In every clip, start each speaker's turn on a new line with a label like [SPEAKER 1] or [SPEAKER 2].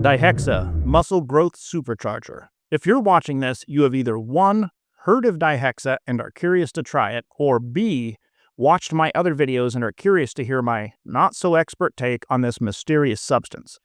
[SPEAKER 1] Dihexa, Muscle Growth Supercharger. If you're watching this, you have either 1. Heard of Dihexa and are curious to try it, or B. Watched my other videos and are curious to hear my not-so-expert take on this mysterious substance.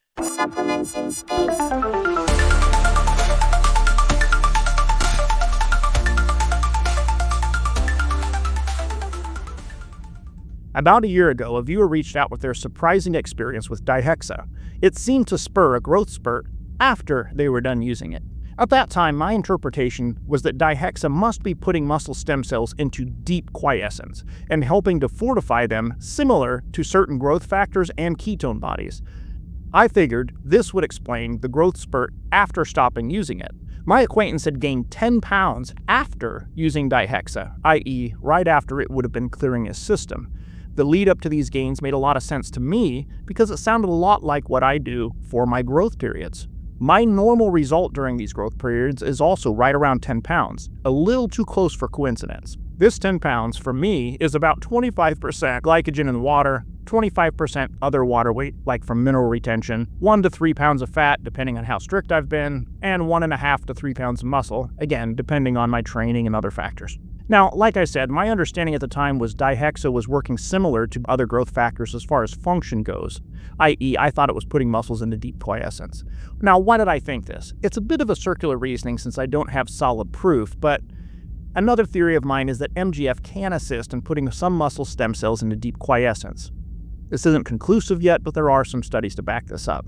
[SPEAKER 1] About a year ago, a viewer reached out with their surprising experience with Dihexa. It seemed to spur a growth spurt after they were done using it. At that time, my interpretation was that Dihexa must be putting muscle stem cells into deep quiescence and helping to fortify them, similar to certain growth factors and ketone bodies. I figured this would explain the growth spurt after stopping using it. My acquaintance had gained 10 pounds after using Dihexa, i.e., right after it would have been clearing his system. The lead up to these gains made a lot of sense to me because it sounded a lot like what I do for my growth periods. My normal result during these growth periods is also right around 10 pounds, a little too close for coincidence. This 10 pounds for me is about 25% glycogen in water, 25% other water weight, like from mineral retention, 1 to 3 pounds of fat, depending on how strict I've been, and 1.5 to 3 pounds of muscle, again, depending on my training and other factors. Now, like I said, my understanding at the time was Dihexa was working similar to other growth factors as far as function goes, i.e., I thought it was putting muscles into deep quiescence. Now, why did I think this? It's a bit of a circular reasoning since I don't have solid proof, but another theory of mine is that MGF can assist in putting some muscle stem cells into deep quiescence. This isn't conclusive yet, but there are some studies to back this up.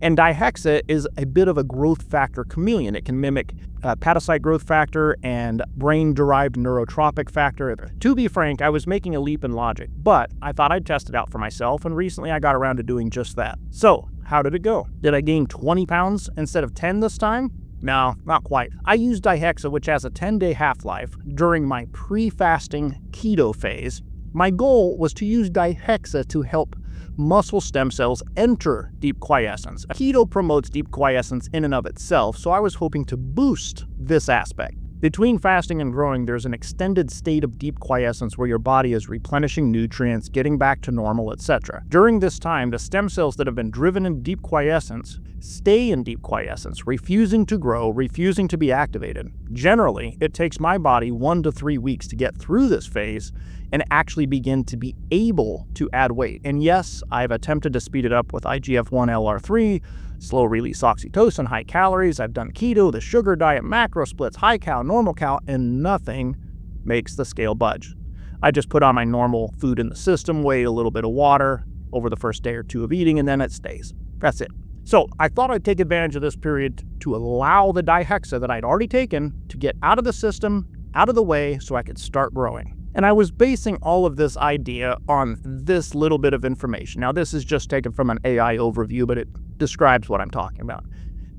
[SPEAKER 1] And Dihexa is a bit of a growth factor chameleon. It can mimic hepatocyte growth factor and brain-derived neurotropic factor. To be frank, I was making a leap in logic, but I thought I'd test it out for myself, and recently I got around to doing just that. So, how did it go? Did I gain 20 pounds instead of 10 this time? No, not quite. I used Dihexa, which has a 10-day half-life, during my pre-fasting keto phase. My goal was to use Dihexa to help muscle stem cells enter deep quiescence. Keto promotes deep quiescence in and of itself, so I was hoping to boost this aspect. Between fasting and growing, there's an extended state of deep quiescence where your body is replenishing nutrients, getting back to normal, etc. During this time, the stem cells that have been driven in deep quiescence stay in deep quiescence, refusing to grow, refusing to be activated. Generally, it takes my body 1 to 3 weeks to get through this phase and actually begin to be able to add weight. And yes, I've attempted to speed it up with IGF-1 LR3, slow release oxytocin, high calories. I've done keto, the sugar diet, macro splits, high cal, normal cal, and nothing makes the scale budge. I just put on my normal food in the system, weigh a little bit of water over the first day or two of eating, and then it stays. That's it. So I thought I'd take advantage of this period to allow the Dihexa that I'd already taken to get out of the system, out of the way, so I could start growing. And I was basing all of this idea on this little bit of information. Now, this is just taken from an AI overview, but it describes what I'm talking about.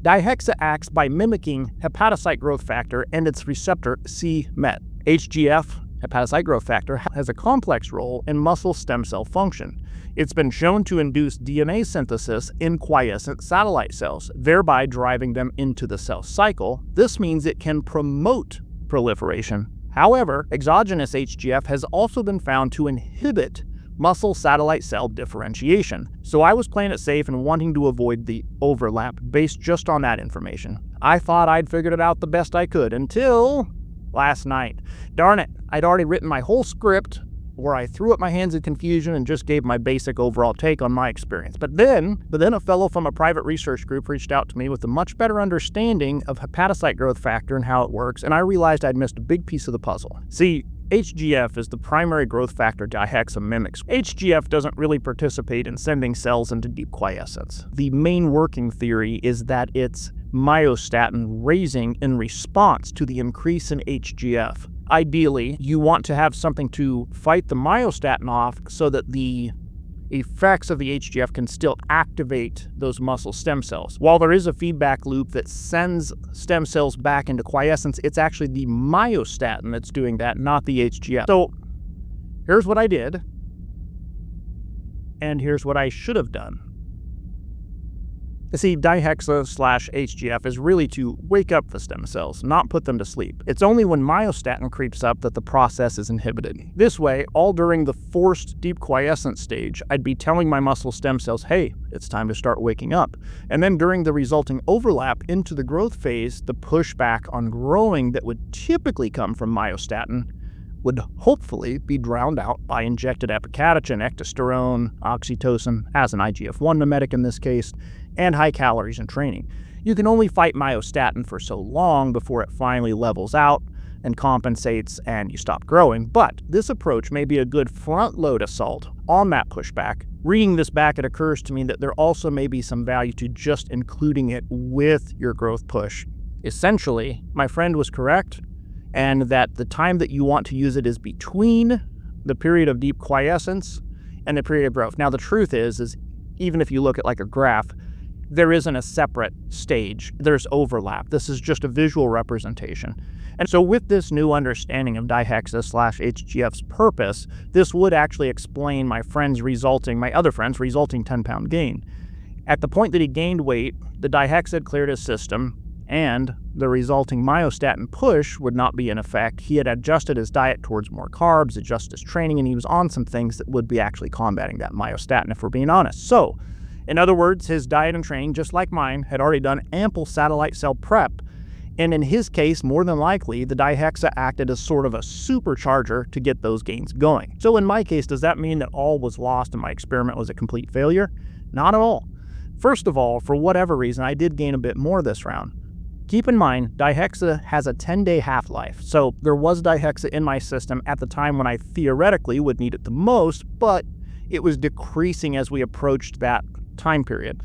[SPEAKER 1] Dihexa acts by mimicking hepatocyte growth factor and its receptor c-Met. HGF, hepatocyte growth factor, has a complex role in muscle stem cell function. It's been shown to induce DNA synthesis in quiescent satellite cells, thereby driving them into the cell cycle. This means it can promote proliferation. However, exogenous HGF has also been found to inhibit muscle satellite cell differentiation. So I was playing it safe and wanting to avoid the overlap based just on that information. I thought I'd figured it out the best I could until last night. Darn it, I'd already written my whole script where I threw up my hands in confusion and just gave my basic overall take on my experience. But then a fellow from a private research group reached out to me with a much better understanding of hepatocyte growth factor and how it works, and I realized I'd missed a big piece of the puzzle. See, HGF is the primary growth factor Dihexa mimics. HGF doesn't really participate in sending cells into deep quiescence. The main working theory is that it's myostatin raising in response to the increase in HGF. Ideally, you want to have something to fight the myostatin off so that the effects of the HGF can still activate those muscle stem cells. While there is a feedback loop that sends stem cells back into quiescence, it's actually the myostatin that's doing that, not the HGF. So here's what I did, and here's what I should have done. See, Dihexa/HGF is really to wake up the stem cells, not put them to sleep. It's only when myostatin creeps up that the process is inhibited. This way, all during the forced deep quiescent stage, I'd be telling my muscle stem cells, hey, it's time to start waking up. And then during the resulting overlap into the growth phase, the pushback on growing that would typically come from myostatin would hopefully be drowned out by injected epicatogen, ectosterone, oxytocin, as an IGF-1 mimetic in this case, and high calories in training. You can only fight myostatin for so long before it finally levels out and compensates and you stop growing, but this approach may be a good front-load assault on that pushback. Reading this back, it occurs to me that there also may be some value to just including it with your growth push. Essentially, my friend was correct, and that the time that you want to use it is between the period of deep quiescence and the period of growth. Now, the truth is even if you look at like a graph, there isn't a separate stage. There's overlap. This is just a visual representation. And so with this new understanding of Dihexa/HGF's purpose, this would actually explain my other friend's resulting 10-pound gain. At the point that he gained weight, the Dihexa had cleared his system, and the resulting myostatin push would not be in effect. He had adjusted his diet towards more carbs, adjusted his training, and he was on some things that would be actually combating that myostatin, if we're being honest. So, in other words, his diet and training, just like mine, had already done ample satellite cell prep. And in his case, more than likely, the Dihexa acted as sort of a supercharger to get those gains going. So in my case, does that mean that all was lost and my experiment was a complete failure? Not at all. First of all, for whatever reason, I did gain a bit more this round. Keep in mind, Dihexa has a 10-day half-life, so there was Dihexa in my system at the time when I theoretically would need it the most, but it was decreasing as we approached that time period.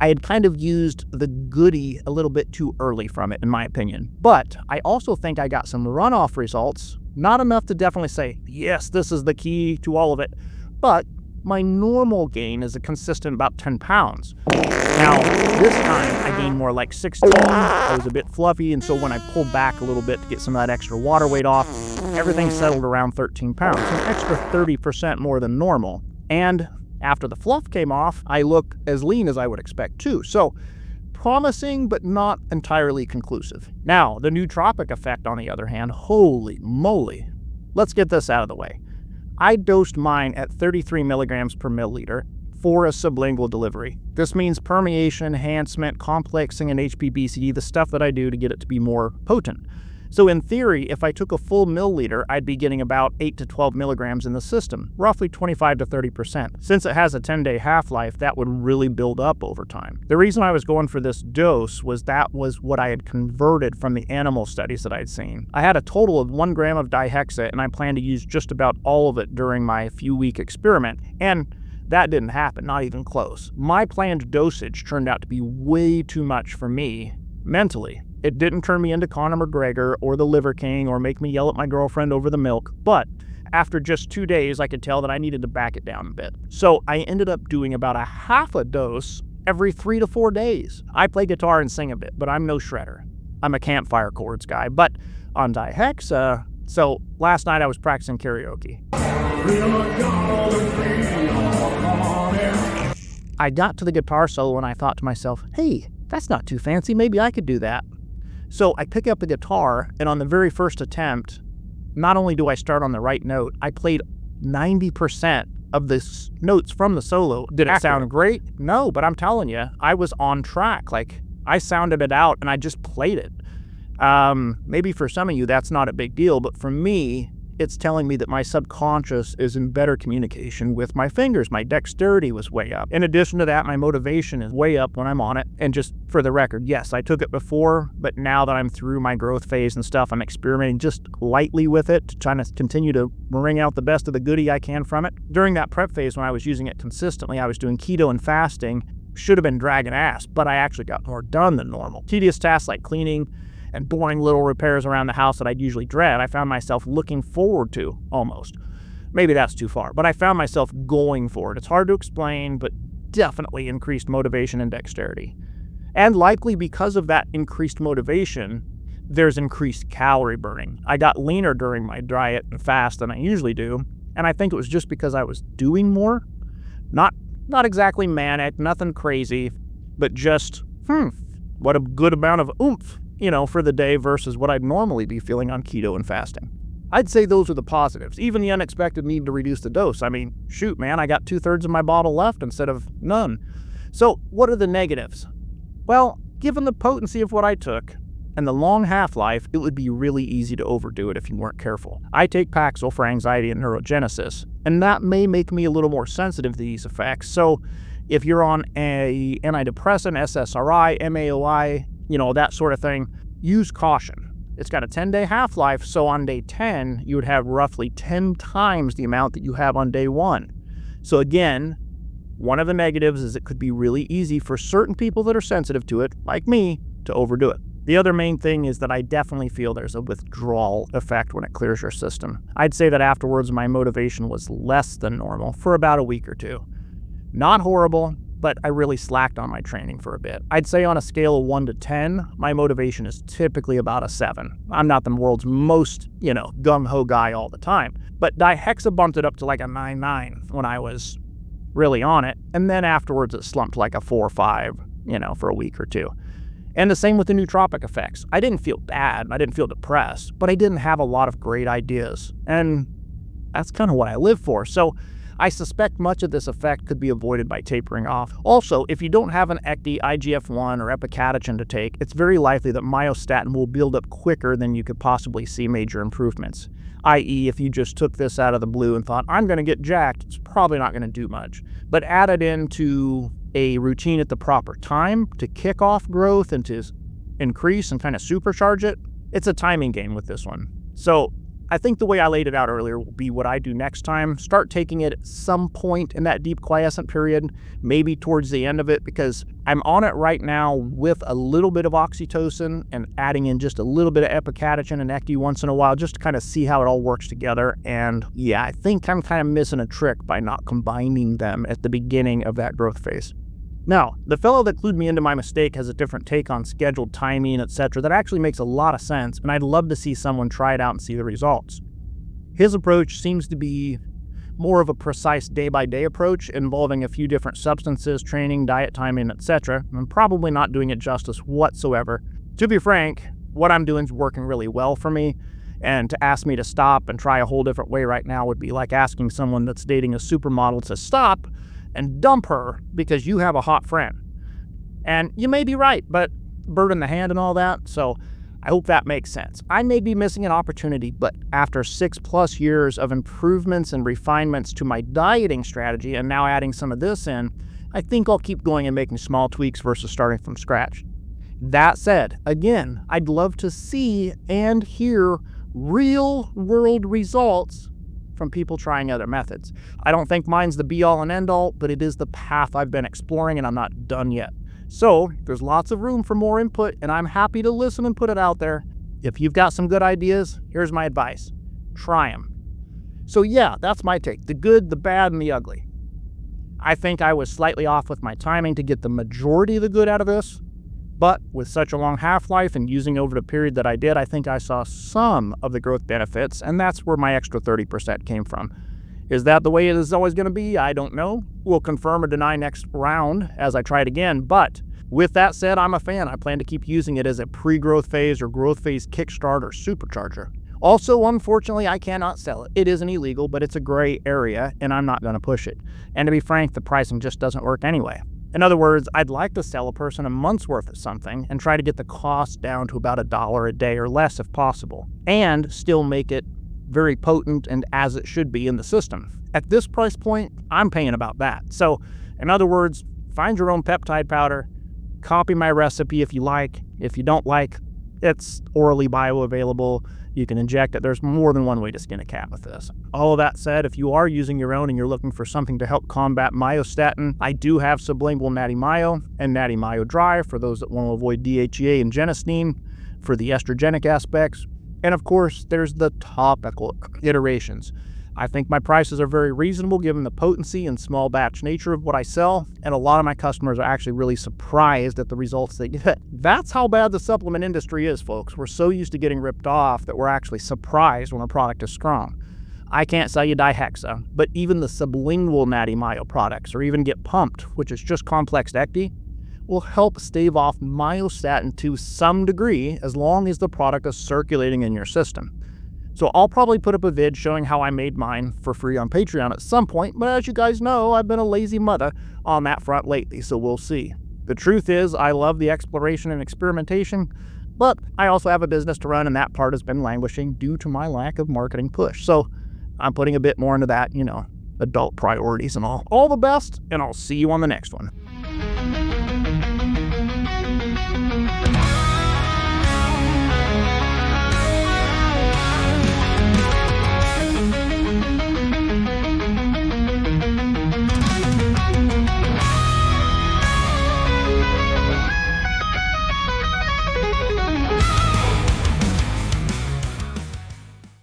[SPEAKER 1] I had kind of used the goodie a little bit too early from it, in my opinion. But I also think I got some runoff results, not enough to definitely say, yes, this is the key to all of it, but my normal gain is a consistent about 10 pounds. Now, this time I gained more like 16. I was a bit fluffy, and so when I pulled back a little bit to get some of that extra water weight off, everything settled around 13 pounds, an extra 30% more than normal. And after the fluff came off, I look as lean as I would expect too. So, promising, but not entirely conclusive. Now, the nootropic effect, on the other hand, holy moly. Let's get this out of the way. I dosed mine at 33 milligrams per milliliter for a sublingual delivery. This means permeation, enhancement, complexing, and HPBCD, the stuff that I do to get it to be more potent. So in theory, if I took a full milliliter, I'd be getting about 8 to 12 milligrams in the system, roughly 25 to 30%. Since it has a 10-day half-life, that would really build up over time. The reason I was going for this dose was that was what I had converted from the animal studies that I'd seen. I had a total of 1 gram of Dihexa, and I planned to use just about all of it during my few-week experiment, and that didn't happen, not even close. My planned dosage turned out to be way too much for me mentally. It didn't turn me into Conor McGregor or the Liver King or make me yell at my girlfriend over the milk, but after just 2 days, I could tell that I needed to back it down a bit. So I ended up doing about a half a dose every 3 to 4 days. I play guitar and sing a bit, but I'm no shredder. I'm a campfire chords guy, but on Dihexa, so last night I was practicing karaoke. I got to the guitar solo and I thought to myself, hey, that's not too fancy, maybe I could do that. So I pick up the guitar, and on the very first attempt, not only do I start on the right note, I played 90% of the notes from the solo. Did it sound great? No, but I'm telling you, I was on track. Like, I sounded it out, and I just played it. Maybe for some of you, that's not a big deal, but for me, it's telling me that my subconscious is in better communication with my fingers. My dexterity was way up. In addition to that, my motivation is way up when I'm on it. And just for the record, yes, I took it before, but now that I'm through my growth phase and stuff, I'm experimenting just lightly with it, trying to continue to wring out the best of the goodie I can from it. During that prep phase, when I was using it consistently, I was doing keto and fasting. Should have been dragging ass, but I actually got more done than normal. Tedious tasks like cleaning and boring little repairs around the house that I'd usually dread, I found myself looking forward to, almost. Maybe that's too far, but I found myself going for it. It's hard to explain, but definitely increased motivation and dexterity. And likely because of that increased motivation, there's increased calorie burning. I got leaner during my diet and fast than I usually do, and I think it was just because I was doing more. Not exactly manic, nothing crazy, but just, what a good amount of oomph, for the day versus what I'd normally be feeling on keto and fasting. I'd say those are the positives, even the unexpected need to reduce the dose. I mean, shoot, man, I got 2/3 of my bottle left instead of none. So what are the negatives? Well, given the potency of what I took and the long half-life, it would be really easy to overdo it if you weren't careful. I take Paxil for anxiety and neurogenesis, and that may make me a little more sensitive to these effects. So if you're on a antidepressant, SSRI, MAOI, that sort of thing, use caution. It's got a 10-day half-life, so on day 10, you would have roughly 10 times the amount that you have on day 1. So again, one of the negatives is it could be really easy for certain people that are sensitive to it, like me, to overdo it. The other main thing is that I definitely feel there's a withdrawal effect when it clears your system. I'd say that afterwards my motivation was less than normal for about a week or two. Not horrible, but I really slacked on my training for a bit. I'd say on a scale of 1 to 10, my motivation is typically about a 7. I'm not the world's most, gung-ho guy all the time, but Dihexa bumped it up to like a 9.9 when I was really on it, and then afterwards it slumped like a 4 or 5, for a week or two. And the same with the nootropic effects. I didn't feel bad, I didn't feel depressed, but I didn't have a lot of great ideas, and that's kind of what I live for. So I suspect much of this effect could be avoided by tapering off. Also, if you don't have an ecdy, IGF-1, or epicatechin to take, it's very likely that myostatin will build up quicker than you could possibly see major improvements. I.e., if you just took this out of the blue and thought, I'm going to get jacked, it's probably not going to do much. But add it into a routine at the proper time to kick off growth and to increase and kind of supercharge it, it's a timing game with this one. So I think the way I laid it out earlier will be what I do next time. Start taking it at some point in that deep quiescent period, maybe towards the end of it, because I'm on it right now with a little bit of oxytocin and adding in just a little bit of epicatechin and ecdy once in a while just to kind of see how it all works together. And yeah, I think I'm kind of missing a trick by not combining them at the beginning of that growth phase. Now, the fellow that clued me into my mistake has a different take on scheduled timing, etc. that actually makes a lot of sense, and I'd love to see someone try it out and see the results. His approach seems to be more of a precise day-by-day approach involving a few different substances, training, diet timing, etc. I'm probably not doing it justice whatsoever. To be frank, what I'm doing is working really well for me, and to ask me to stop and try a whole different way right now would be like asking someone that's dating a supermodel to stop and dump her because you have a hot friend. And you may be right, but bird in the hand and all that, so I hope that makes sense. I may be missing an opportunity, but after 6+ years of improvements and refinements to my dieting strategy and now adding some of this in, I think I'll keep going and making small tweaks versus starting from scratch. That said, again, I'd love to see and hear real-world results from people trying other methods. I don't think mine's the be-all and end-all, but it is the path I've been exploring and I'm not done yet. So there's lots of room for more input, and I'm happy to listen and put it out there. If you've got some good ideas, here's my advice. Try them. So yeah, that's my take. The good, the bad, and the ugly. I think I was slightly off with my timing to get the majority of the good out of this, but with such a long half-life and using over the period that I did, I think I saw some of the growth benefits, and that's where my extra 30% came from. Is that the way it is always going to be? I don't know. We'll confirm or deny next round as I try it again, but with that said, I'm a fan. I plan to keep using it as a pre-growth phase or growth phase kickstart or supercharger. Also, unfortunately, I cannot sell it. It isn't illegal, but it's a gray area, and I'm not going to push it. And to be frank, the pricing just doesn't work anyway. In other words, I'd like to sell a person a month's worth of something and try to get the cost down to about $1 a day or less if possible, and still make it very potent and as it should be in the system. At this price point, I'm paying about that. So, in other words, find your own peptide powder, copy my recipe if you like. If you don't like, it's orally bioavailable. You can inject it. There's more than one way to skin a cat with this. All of that said, if you are using your own and you're looking for something to help combat myostatin, I do have sublingual Natty Mayo and Natty Mayo Dry for those that want to avoid DHEA and genistein for the estrogenic aspects. And of course, there's the topical iterations. I think my prices are very reasonable given the potency and small batch nature of what I sell, and a lot of my customers are actually really surprised at the results they get. That's how bad the supplement industry is, folks. We're so used to getting ripped off that we're actually surprised when a product is strong. I can't sell you Dihexa, but even the sublingual Natty Mayo products, or even get pumped, which is just complex ecdy, will help stave off myostatin to some degree as long as the product is circulating in your system. So I'll probably put up a vid showing how I made mine for free on Patreon at some point, but as you guys know, I've been a lazy mother on that front lately, so we'll see. The truth is, I love the exploration and experimentation, but I also have a business to run, and that part has been languishing due to my lack of marketing push. So I'm putting a bit more into that, adult priorities and all. All the best, and I'll see you on the next one.